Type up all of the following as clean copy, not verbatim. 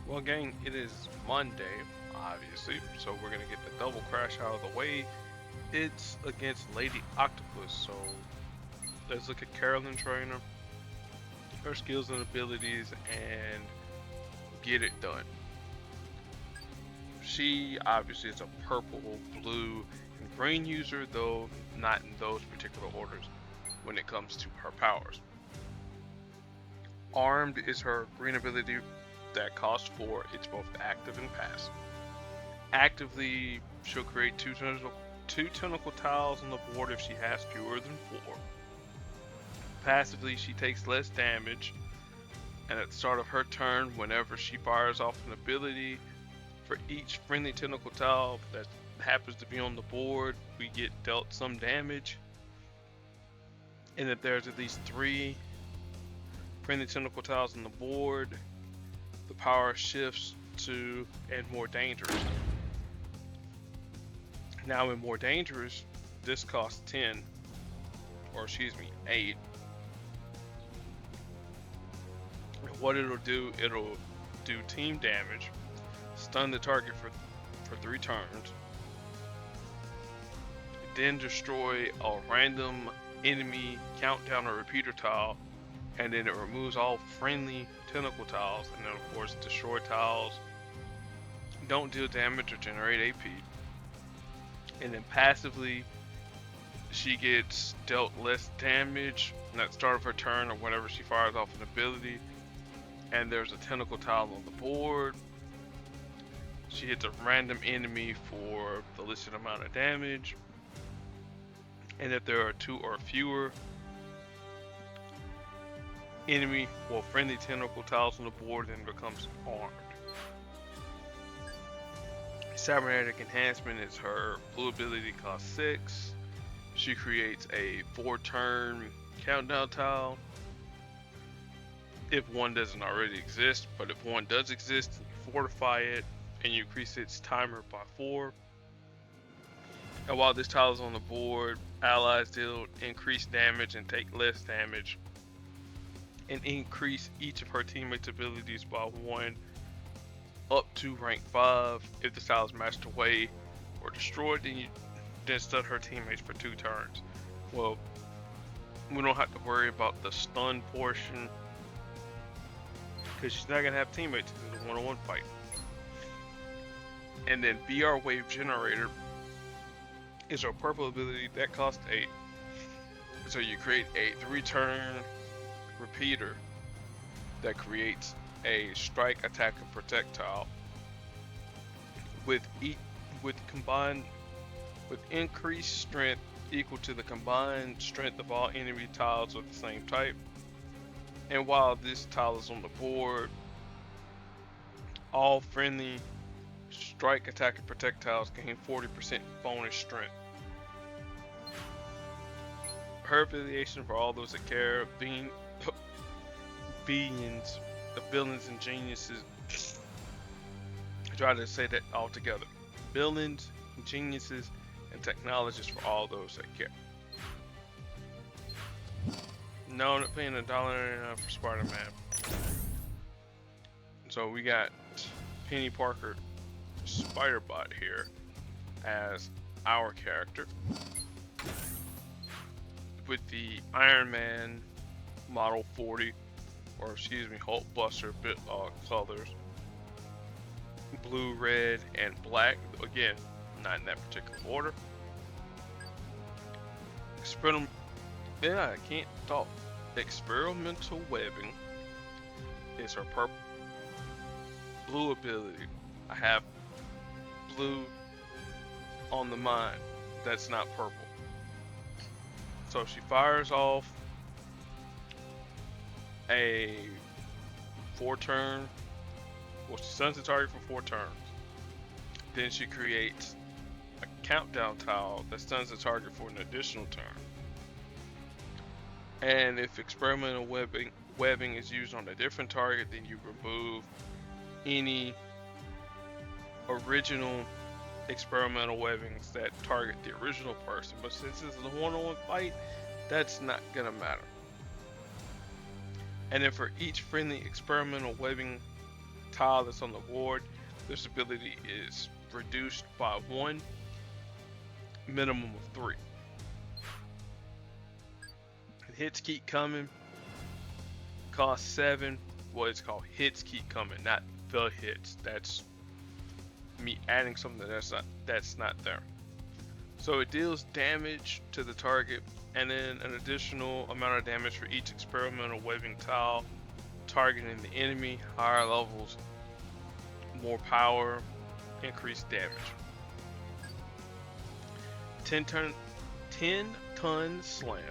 Well, gang, it is Monday, obviously, so we're gonna get the double crash out of the way. It's against Lady Octopus, so let's look at Carolyn Trainer, her skills and abilities, and get it done. She obviously is a purple, blue, and green user, though not in those particular orders when it comes to her powers. Armed is her green ability that costs 4. It's both active and passive. Actively, she'll create two tentacle tiles on the board if she has fewer than 4. Passively, she takes less damage, and at the start of her turn, whenever she fires off an ability, for each friendly tentacle tile that happens to be on the board, we get dealt some damage. And if there's at least 3 friendly tentacle tiles on the board, the power shifts to and more dangerous. Now in more dangerous, this costs 10, or excuse me, 8. And what it'll do team damage, stun the target for 3 turns, then destroy a random enemy countdown or repeater tile, and then it removes all friendly tentacle tiles, and then of course destroy tiles don't deal damage or generate AP. And then passively, she gets dealt less damage at the start of her turn or whenever she fires off an ability, and there's a tentacle tile on the board. She hits a random enemy for the listed amount of damage, and if there are 2 or fewer friendly tentacle tiles on the board, then becomes armed. Cybernetic Enhancement is her blue ability, costs 6. She creates a 4-turn countdown tile if one doesn't already exist, but if one does exist, you fortify it and you increase its timer by 4. And while this tile is on the board, allies deal increased damage and take less damage, and increase each of her teammates' abilities by 1 up to rank 5. If the tile is matched away or destroyed, then stun her teammates for 2 turns. Well, we don't have to worry about the stun portion because she's not gonna have teammates in the one-on-one fight. And then BR Wave Generator is her purple ability that costs 8. So you create a 3-turn repeater that creates a strike, attack, and protect tile with increased strength equal to the combined strength of all enemy tiles of the same type. And while this tile is on the board, all friendly strike, attack, and protect tiles gain 40% bonus strength. Her affiliation for all those that care, beings, the villains and geniuses. I try to say that all together. Villains, geniuses, and technologists for all those that care. No, I'm not paying $1.99 for Spider-Man. So we got Penny Parker Spider-Bot here as our character, with the Iron Man Model 40, or excuse me, Hulk Buster colors, blue, red, and black. Again, not in that particular order. I can't talk. Experimental webbing is her purple blue ability. I have blue on the mind. That's not purple. So she fires off a 4-turn. Well, she stuns the target for 4 turns. Then she creates a countdown tile that stuns the target for an additional turn. And if experimental webbing is used on a different target, then you remove any original experimental webbings that target the original person. But since this is a one-on-one fight, that's not gonna matter. And then for each friendly experimental webbing tile that's on the board, this ability is reduced by 1, minimum of 3. Hits keep coming, cost 7. Well, it's called hits keep coming, not the hits. That's me adding something that's not there. So it deals damage to the target, and then an additional amount of damage for each experimental waving tile targeting the enemy. Higher levels, more power, increased damage. 10-ton slam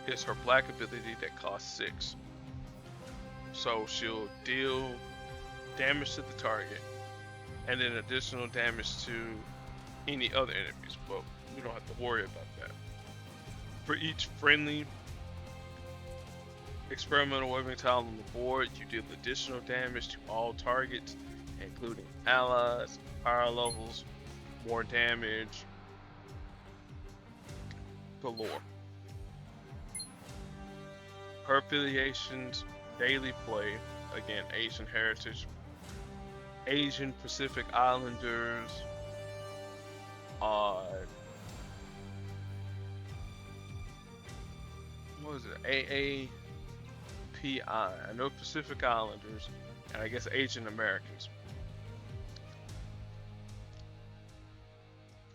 is her black ability that costs 6. So she'll deal damage to the target, and then additional damage to any other enemies, but we don't have to worry about that. For each friendly experimental waving tile on the board, you deal additional damage to all targets, including allies, higher levels, more damage, galore. Her affiliations: daily play, again, Asian heritage, Asian Pacific Islanders, what was it? AAPI. I know Pacific Islanders, and I guess Asian Americans.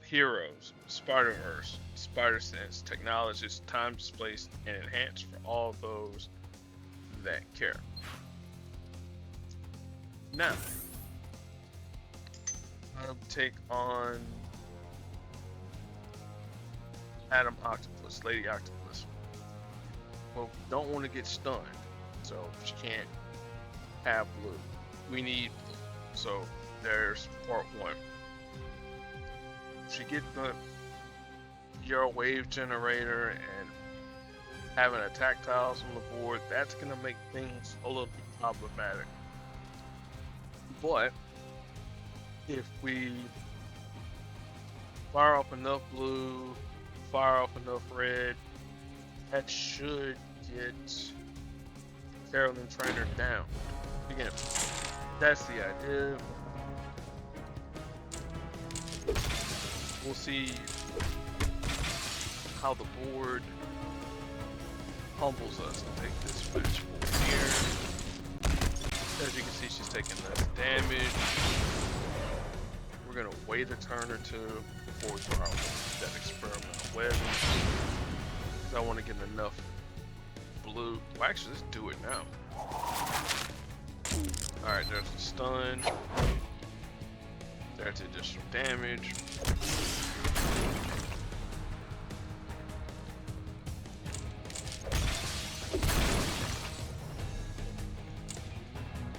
Heroes, Spider-Verse, Spider-Sense, Technologists, Time Displaced, and Enhanced for all those that care. Now, I'll take on Madam Octopus, Lady Octopus. Well, we don't want to get stunned, so she can't have blue. We need blue. So there's part 1. If she get the Euro wave generator and having attack tiles on the board, that's gonna make things a little bit problematic. But if we fire off enough blue, fire off enough red, that should get Carolyn Trainer down. Again, that's the idea. We'll see how the board humbles us to take this match forward here. As you can see, she's taking less damage. We're gonna wait a turn or two before we fire off that experimental weapon. I want to get enough blue. Well, actually, let's do it now. Alright, there's the stun. There's the additional damage.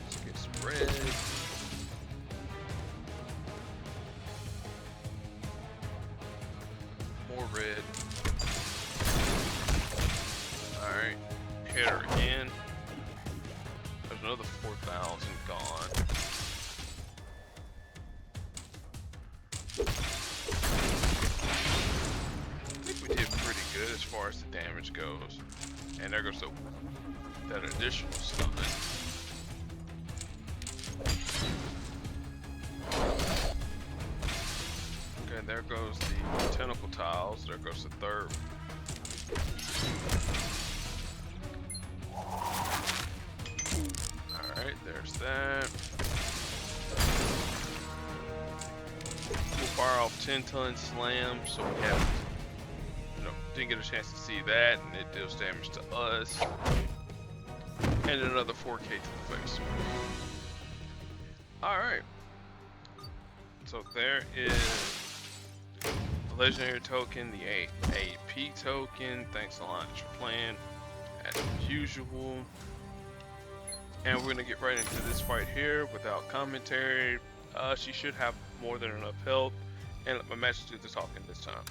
Let's get some red. More red. Alright, hit her again. There's another 4,000 gone. I think we did pretty good as far as the damage goes. And there goes that additional stun. Okay, there goes the tentacle tiles. There goes the third. Alright, there's that. We'll fire off 10-ton slam, so we have, didn't get a chance to see that, and it deals damage to us. And another 4K to the face. Alright. So there is the legendary token, the AP token. Thanks a lot for playing, as usual. And we're gonna get right into this fight here without commentary. She should have more than enough health, and let my match do the talking this time.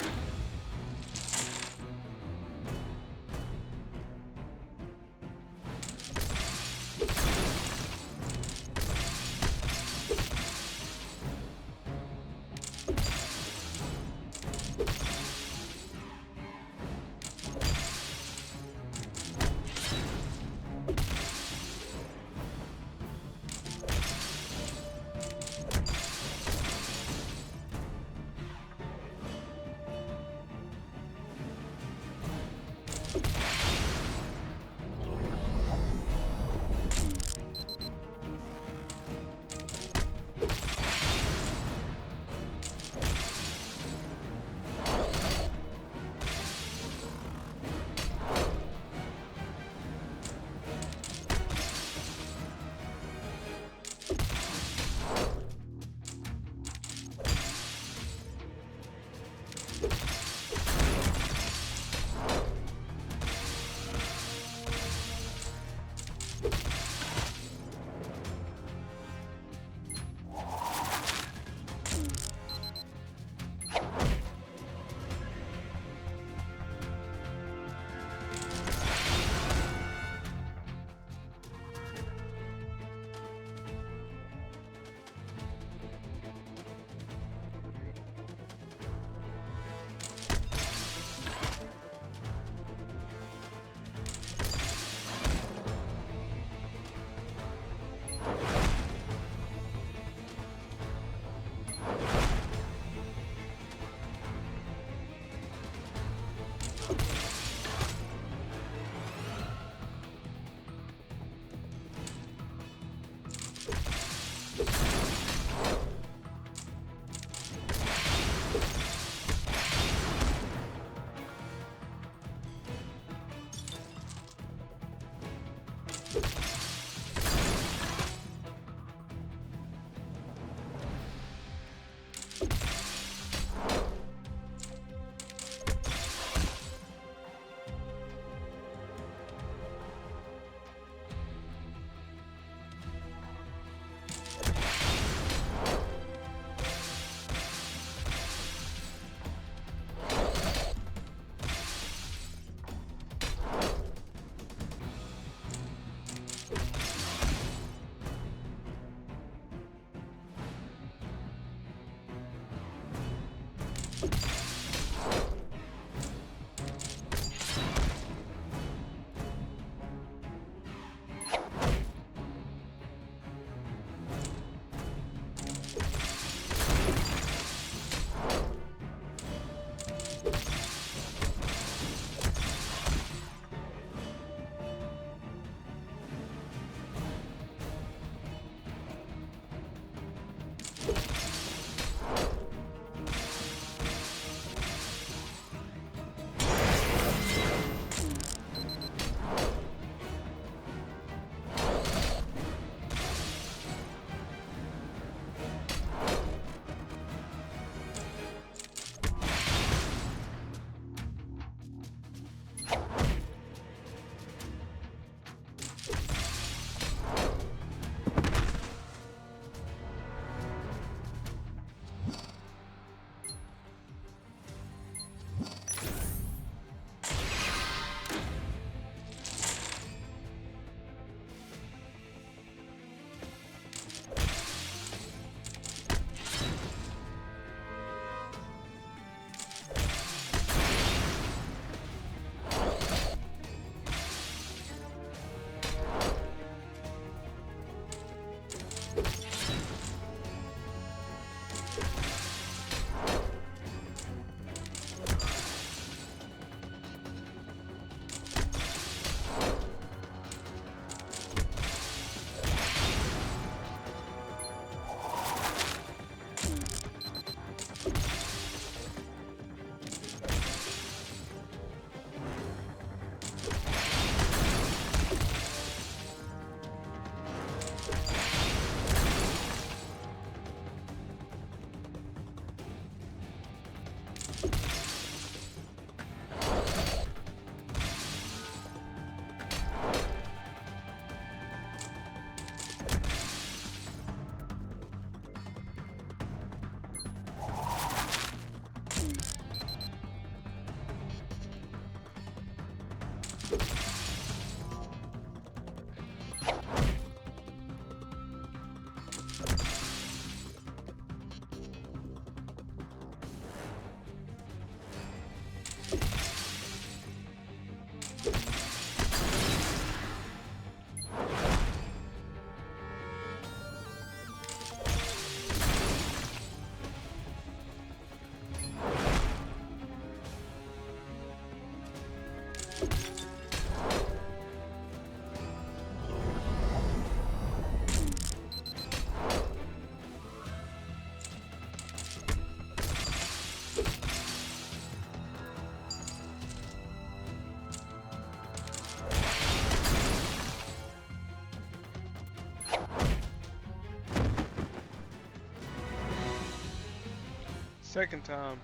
Second time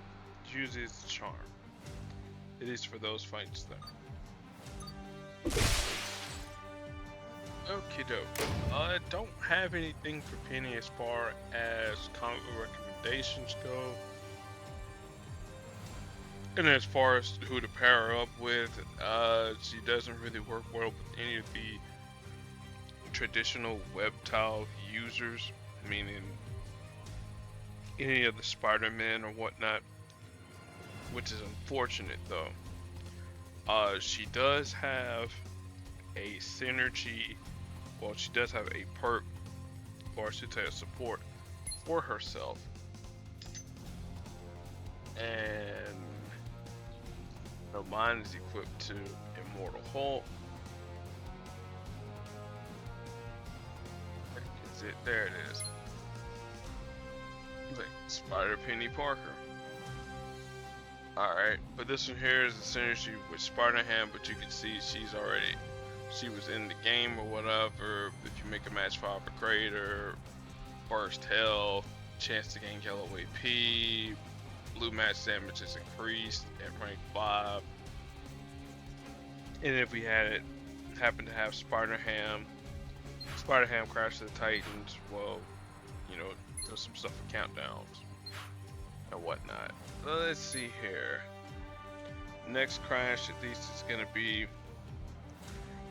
uses charm. It is for those fights though. Okie doke. I don't have anything for Penny as far as comic book recommendations go. And as far as who to pair up with, she doesn't really work well with any of the traditional web tile users, meaning any of the Spider-Man or whatnot, which is unfortunate though. She does have a synergy, well, she does have a perk, or I should say a support for herself. And no, mine is equipped to Immortal Hulk. Is it? There it is. Like Spider Penny Parker. Alright, but this one here is the synergy with Spider-Ham, but you can see she was in the game or whatever. If you make a match 5 or greater, burst health, chance to gain yellow AP, blue match damage is increased at rank 5. And if we happen to have Spider-Ham crash to the Titans, well, you know, there's some stuff with countdowns and whatnot. Let's see here. Next crash at least is gonna be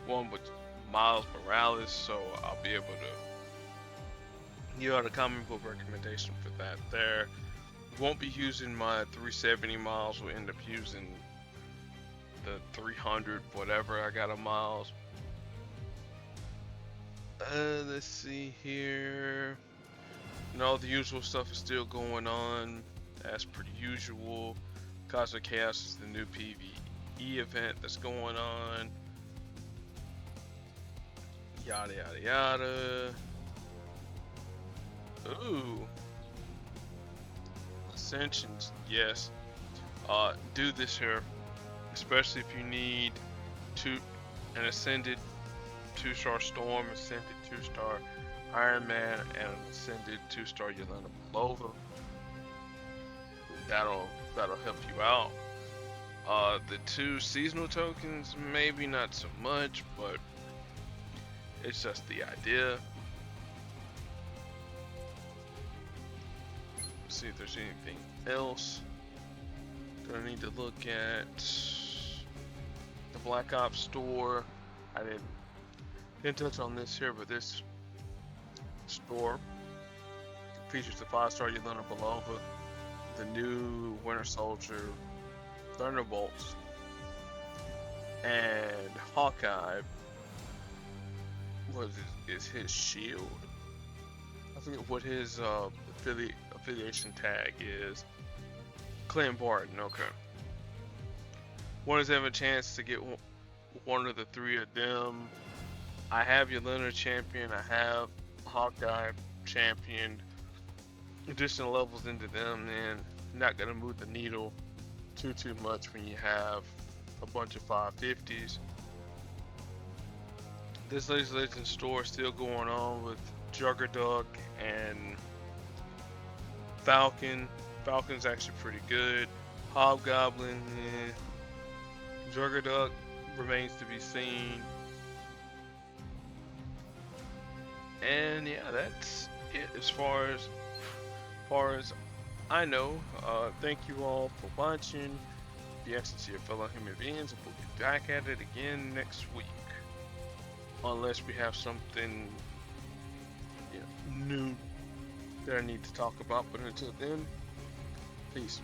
one with Miles Morales, so I'll be able to give out a comic book recommendation for that there. Won't be using my 370 miles, we'll end up using the 300 whatever I got of miles. Let's see here. No, the usual stuff is still going on as per usual. Cosmic Chaos is the new PvE event that's going on. Yada yada yada. Ooh, ascensions, yes. Do this here, especially if you need an ascended 2-star Storm, ascended 2-star Iron Man, and an ascended 2-star Yelena Belova. That'll help you out. The 2 seasonal tokens, maybe not so much, but it's just the idea. Let's see if there's anything else. Do I need to look at the Black Ops store? I didn't touch on this here, but this store features the 5-star Yelena Belova, the new Winter Soldier Thunderbolts, and Hawkeye. What is his shield? I forget what his affiliation tag is. Clint Barton, okay. Wanted to have a chance to get one of the 3 of them. I have Yelena champion, I have Hawkeye championed. Additional levels into them, and not gonna move the needle too much when you have a bunch of 550s. This Lazy Legends store is still going on with Juggerduck and Falcon. Falcon's actually pretty good. Hobgoblin, Juggerduck remains to be seen. And yeah, that's it as far as I know. Thank you all for watching. Be excellent to your fellow human beings, and we'll be back at it again next week. Unless we have something new that I need to talk about, but until then, peace.